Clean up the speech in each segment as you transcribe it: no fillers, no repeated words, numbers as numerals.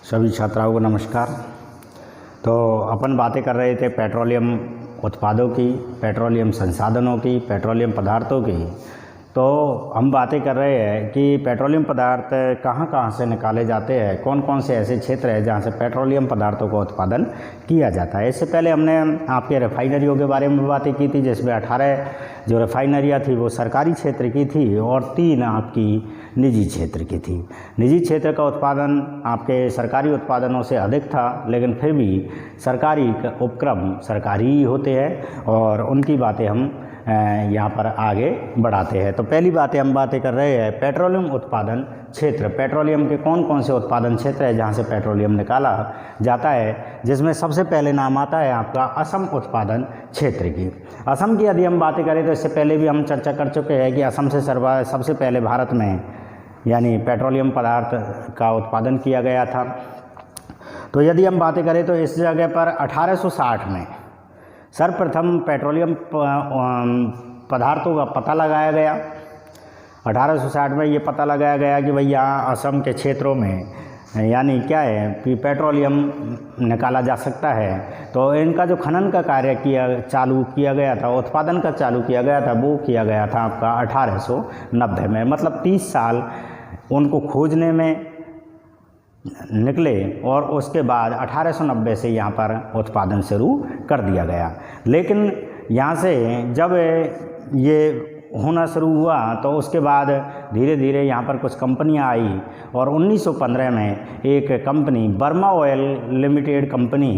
सभी छात्राओं को नमस्कार। तो अपन बातें कर रहे थे पेट्रोलियम उत्पादों की, पेट्रोलियम संसाधनों की, पेट्रोलियम पदार्थों की। तो हम बातें कर रहे हैं कि पेट्रोलियम पदार्थ कहाँ कहाँ से निकाले जाते हैं, कौन कौन से ऐसे क्षेत्र हैं जहाँ से पेट्रोलियम पदार्थों का उत्पादन किया जाता है। इससे पहले हमने आपके रिफाइनरियों के बारे में बातें की थी, जिसमें 18 जो रिफाइनरियाँ थी वो सरकारी क्षेत्र की थी और 3 आपकी निजी क्षेत्र की थी। निजी क्षेत्र का उत्पादन आपके सरकारी उत्पादनों से अधिक था, लेकिन फिर भी सरकारी उपक्रम सरकारी ही होते हैं और उनकी बातें हम यहाँ पर आगे बढ़ाते हैं। तो पहली बातें हम बातें कर रहे हैं पेट्रोलियम उत्पादन क्षेत्र। पेट्रोलियम के कौन कौन से उत्पादन क्षेत्र है जहाँ से पेट्रोलियम निकाला जाता है, जिसमें सबसे पहले नाम आता है आपका असम उत्पादन क्षेत्र की। असम की यदि हम बातें करें तो इससे पहले भी हम चर्चा कर चुके हैं कि असम से सबसे पहले भारत में यानी पेट्रोलियम पदार्थ का उत्पादन किया गया था। तो यदि हम बातें करें तो इस जगह पर 1860 में सर्वप्रथम पेट्रोलियम पदार्थों का पता लगाया गया। 1860 में ये पता लगाया गया कि भाई यहाँ असम के क्षेत्रों में यानी क्या है कि पेट्रोलियम निकाला जा सकता है। तो इनका जो खनन का कार्य चालू किया गया था, उत्पादन का चालू किया गया था, वो किया गया था आपका 1890 में। मतलब 30 साल उनको खोजने में निकले और उसके बाद 1890 से यहाँ पर उत्पादन शुरू कर दिया गया। लेकिन यहाँ से जब ये होना शुरू हुआ तो उसके बाद धीरे धीरे यहाँ पर कुछ कंपनियाँ आई और 1915 में एक company Burma oil limited company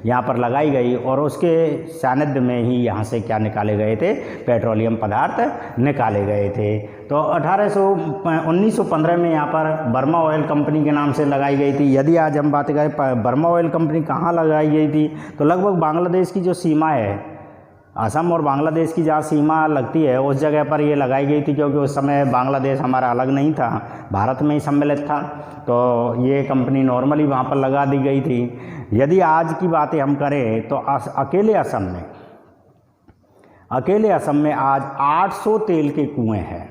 यहाँ पर लगाई गई और उसके सानिध्य में ही यहाँ से क्या निकाले गए थे, पेट्रोलियम पदार्थ निकाले गए थे। तो 1915 में यहाँ पर बर्मा ऑयल कंपनी के नाम से लगाई गई थी। यदि आज हम बात करें बर्मा ऑयल कंपनी कहाँ लगाई गई थी, तो लगभग बांग्लादेश की जो सीमा है, असम और बांग्लादेश की जहाँ सीमा लगती है उस जगह पर ये लगाई गई थी, क्योंकि उस समय बांग्लादेश हमारा अलग नहीं था, भारत में ही सम्मिलित था। तो ये कंपनी नॉर्मली वहाँ पर लगा दी गई थी। यदि आज की बातें हम करें तो अकेले असम में आज 800 तेल के कुएँ हैं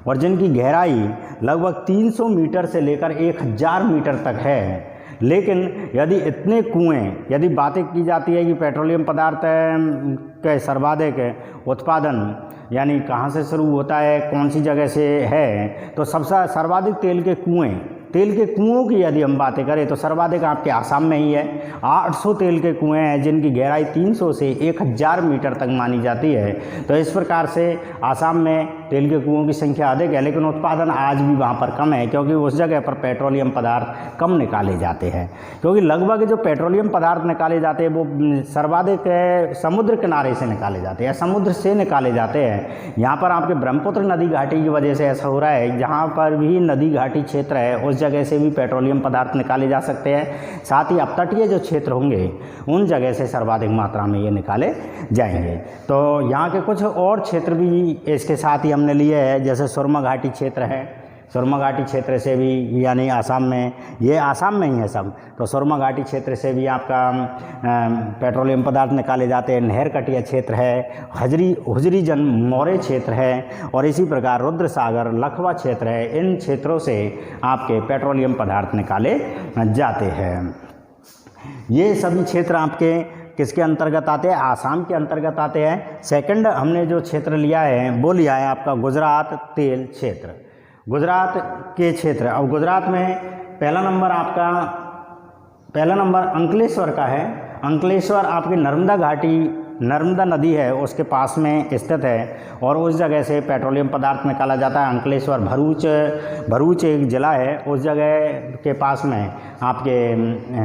और जिनकी गहराई लगभग 300 मीटर से लेकर 1000 मीटर तक है। लेकिन यदि इतने कुएं, यदि बातें की जाती है कि पेट्रोलियम पदार्थ के सर्वाधिक उत्पादन यानी कहाँ से शुरू होता है, कौन सी जगह से है, तो सबसे सर्वाधिक तेल के कुओं की यदि हम बातें करें तो सर्वाधिक आपके आसाम में ही है। 800 तेल के कुएं हैं जिनकी गहराई 300 से 1000 मीटर तक मानी जाती है। तो इस प्रकार से आसाम में तेल के कुओं की संख्या अधिक है, लेकिन उत्पादन आज भी वहाँ पर कम है, क्योंकि उस जगह पर पेट्रोलियम पदार्थ कम निकाले जाते हैं। क्योंकि लगभग जो पेट्रोलियम पदार्थ निकाले जाते हैं वो सर्वाधिक समुद्र किनारे से निकाले जाते हैं, समुद्र से निकाले जाते हैं। यहाँ पर आपके ब्रह्मपुत्र नदी घाटी की वजह से ऐसा हो रहा है, जहाँ पर भी नदी घाटी क्षेत्र है उस जगह से भी पेट्रोलियम पदार्थ निकाले जा सकते हैं। साथ ही अपतटीय जो क्षेत्र होंगे उन जगह से सर्वाधिक मात्रा में ये निकाले जाएंगे। तो यहाँ के कुछ और क्षेत्र भी इसके साथ ही हमने लिए हैं, जैसे सुरमा घाटी क्षेत्र है। सुरमा घाटी क्षेत्र से भी यानी आसाम में, ये आसाम में ही है सब, तो सुरमा घाटी क्षेत्र से भी आपका पेट्रोलियम पदार्थ निकाले जाते हैं। नहर कटिया क्षेत्र है, हुजरी जन मोरे क्षेत्र है और इसी प्रकार रुद्र सागर लखवा क्षेत्र है। इन क्षेत्रों से आपके पेट्रोलियम पदार्थ निकाले जाते हैं। ये सभी क्षेत्र आपके किसके अंतर्गत आते हैं? आसाम के अंतर्गत आते हैं। सेकंड हमने जो क्षेत्र लिया है वो लिया है आपका गुजरात तेल क्षेत्र, गुजरात के क्षेत्र। अब गुजरात में पहला नंबर अंकलेश्वर का है। अंकलेश्वर आपकी नर्मदा नदी है उसके पास में स्थित है और उस जगह से पेट्रोलियम पदार्थ निकाला जाता है। अंकलेश्वर भरूच एक ज़िला है, उस जगह के पास में आपके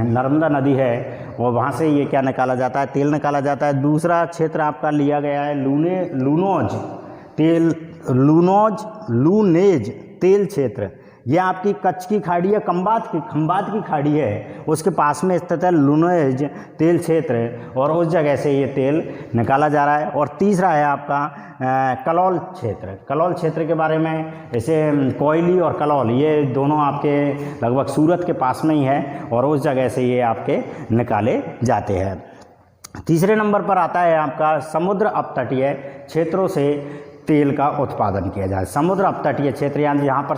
नर्मदा नदी है और वहाँ से ये क्या निकाला जाता है, तेल निकाला जाता है। दूसरा क्षेत्र आपका लिया गया है लूनेज तेल क्षेत्र। यह आपकी कच्छ की खाड़ी है, खंबात की खाड़ी है, उसके पास में स्थित है लूनेज तेल क्षेत्र और उस जगह से ये तेल निकाला जा रहा है। और तीसरा है आपका कलौल क्षेत्र के बारे में, जैसे कोयली और कलौल ये दोनों आपके लगभग सूरत के पास में ही है और उस जगह से ये आपके निकाले जाते हैं। तीसरे नंबर पर आता है आपका समुद्र अपतटीय क्षेत्रों से तेल का उत्पादन किया जाए। समुद्र अपतटीय क्षेत्र यानी जहाँ पर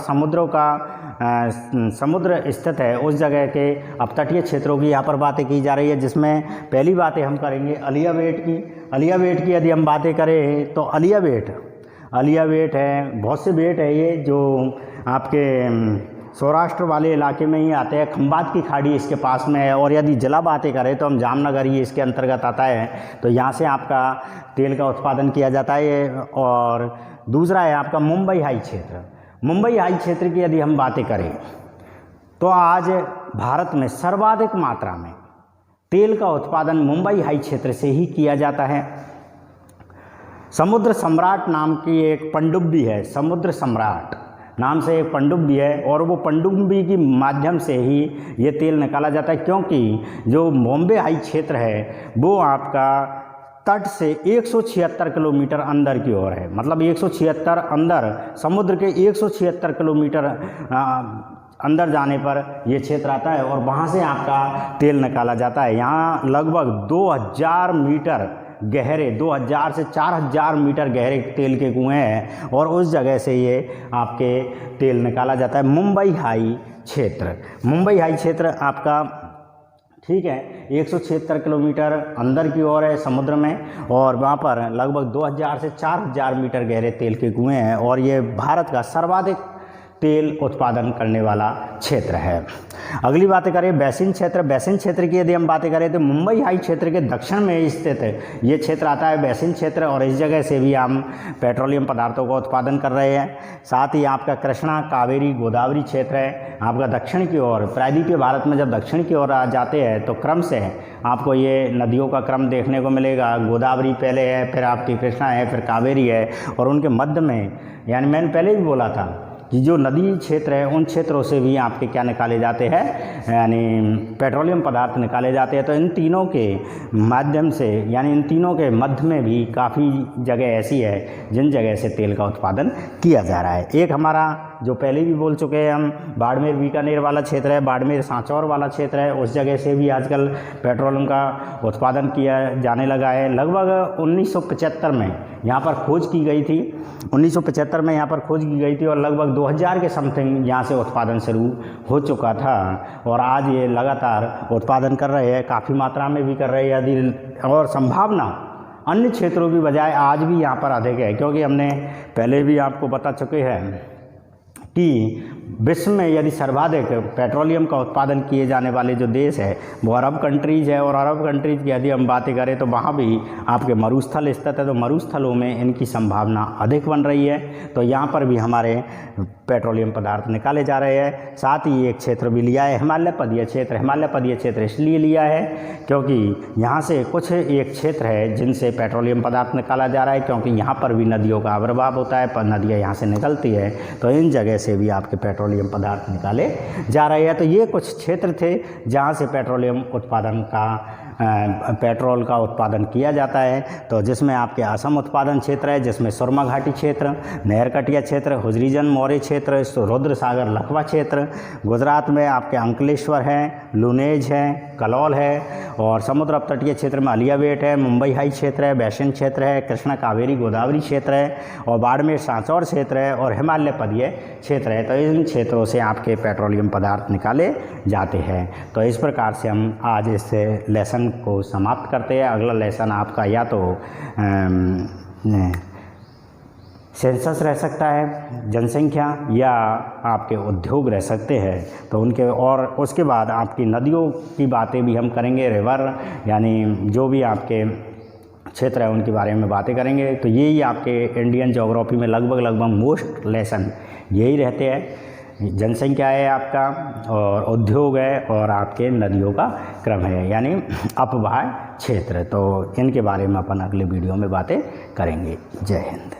समुद्र स्थित है उस जगह के अपतटीय क्षेत्रों की यहाँ पर बातें की जा रही है, जिसमें पहली बातें हम करेंगे अलिया बेट की। अलिया बेट की यदि हम बातें करें तो अलिया बेट है, बहुत से बेट है ये जो आपके सौराष्ट्र वाले इलाके में ही आते हैं। खंबात की खाड़ी इसके पास में है। और यदि जिला बातें करें तो हम जामनगर ही इसके अंतर्गत आता है, तो यहाँ से आपका तेल का उत्पादन किया जाता है। और दूसरा है आपका मुंबई हाई क्षेत्र। मुंबई हाई क्षेत्र की यदि हम बातें करें तो आज भारत में सर्वाधिक मात्रा में तेल का उत्पादन मुंबई हाई क्षेत्र से ही किया जाता है। समुद्र सम्राट नाम की एक पनडुब्बी है, समुद्र सम्राट नाम से एक पनडुब्बी है, और वो पनडुब्बी के माध्यम से ही ये तेल निकाला जाता है, क्योंकि जो बॉम्बे हाई क्षेत्र है वो आपका तट से 176 किलोमीटर अंदर की ओर है। मतलब 176 अंदर, समुद्र के 176 किलोमीटर अंदर जाने पर ये क्षेत्र आता है और वहाँ से आपका तेल निकाला जाता है। यहाँ लगभग 2000 मीटर गहरे, 2000 से 4000 मीटर गहरे तेल के कुएँ हैं और उस जगह से ये आपके तेल निकाला जाता है। मुंबई हाई क्षेत्र आपका ठीक है 176 किलोमीटर अंदर की ओर है समुद्र में, और वहाँ पर लगभग 2000 से 4000 मीटर गहरे तेल के कुएँ हैं और ये भारत का सर्वाधिक तेल उत्पादन करने वाला क्षेत्र है। अगली बातें करें बेसिन क्षेत्र की यदि हम बातें करें तो मुंबई हाई क्षेत्र के दक्षिण में स्थित ये क्षेत्र आता है बेसिन क्षेत्र, और इस जगह से भी हम पेट्रोलियम पदार्थों का उत्पादन कर रहे हैं। साथ ही आपका कृष्णा, कावेरी, गोदावरी क्षेत्र है आपका दक्षिण की ओर। प्रायद्वीपीय भारत में जब दक्षिण की ओर आ जाते हैं तो क्रम से आपको ये नदियों का क्रम देखने को मिलेगा। गोदावरी पहले है, फिर आपकी कृष्णा है, फिर कावेरी है, और उनके मध्य में, यानी मैंने पहले भी बोला था कि जो नदी क्षेत्र है उन क्षेत्रों से भी आपके क्या निकाले जाते हैं, यानी पेट्रोलियम पदार्थ निकाले जाते हैं। तो इन तीनों के माध्यम से, यानी इन तीनों के मध्य में भी काफ़ी जगह ऐसी है जिन जगह से तेल का उत्पादन किया जा रहा है। एक हमारा जो पहले भी बोल चुके हैं हम, बाड़मेर बीकानेर वाला क्षेत्र है, बाड़मेर सांचौर वाला क्षेत्र है, उस जगह से भी आजकल पेट्रोलियम का उत्पादन किया जाने लगा है। लगभग 1975 में यहाँ पर खोज की गई थी, 1975 में यहाँ पर खोज की गई थी और लगभग 2000 के समथिंग यहाँ से उत्पादन शुरू हो चुका था और आज ये लगातार उत्पादन कर रहे हैं, काफ़ी मात्रा में भी कर रहे हैं। यदि और संभावना अन्य क्षेत्रों की बजाय आज भी यहाँ पर अधिक है, क्योंकि हमने पहले भी आपको बता चुके हैं कि विश्व में यदि सर्वाधिक पेट्रोलियम का उत्पादन किए जाने वाले जो देश है वो अरब कंट्रीज़ है, और अरब कंट्रीज़ की यदि हम बातें करें तो वहाँ भी आपके मरुस्थल स्थित है, तो मरुस्थलों में इनकी संभावना अधिक बन रही है। तो यहाँ पर भी हमारे पेट्रोलियम पदार्थ निकाले जा रहे हैं। साथ ही एक क्षेत्र भी लिया है हिमालय पदीय क्षेत्र इसलिए लिया है क्योंकि यहाँ से कुछ एक क्षेत्र है जिनसे पेट्रोलियम पदार्थ निकाला जा रहा है, क्योंकि यहाँ पर भी नदियों का आविर्भाव होता है, पर नदियाँ यहाँ से निकलती है, तो इन जगह से भी आपके पेट्रोलियम पदार्थ निकाले जा रहे हैं। तो ये कुछ क्षेत्र थे जहाँ से पेट्रोल का उत्पादन किया जाता है। तो जिसमें आपके असम उत्पादन क्षेत्र है, जिसमें सुरमा घाटी क्षेत्र, नहरकटिया क्षेत्र, हुजरीजन मौर्य क्षेत्र, रुद्र सागर लखवा क्षेत्र, गुजरात में आपके अंकलेश्वर है, लुनेज है, कलौल है, और समुद्र अपतटीय क्षेत्र में अलिया बेट है, मुंबई हाई क्षेत्र है, बेसिन क्षेत्र है, कृष्णा कावेरी गोदावरी क्षेत्र है, और बाड़मेर सांचौर क्षेत्र है, और हिमालय पदीय क्षेत्र है। तो इन क्षेत्रों से आपके पेट्रोलियम पदार्थ निकाले जाते हैं। तो इस प्रकार से हम आज इस लेसन को समाप्त करते हैं। अगला लेसन आपका या तो सेंसस रह सकता है, जनसंख्या, या आपके उद्योग रह सकते हैं। तो उनके और उसके बाद आपकी नदियों की बातें भी हम करेंगे, रिवर यानी जो भी आपके क्षेत्र है उनके बारे में बातें करेंगे। तो यही आपके इंडियन ज्योग्राफी में लगभग मोस्ट लेसन यही रहते हैं। जनसंख्या है आपका, और उद्योग है, और आपके नदियों का क्रम है, यानी अपवाह क्षेत्र। तो इनके बारे में अपन अगले वीडियो में बातें करेंगे। जय हिंद।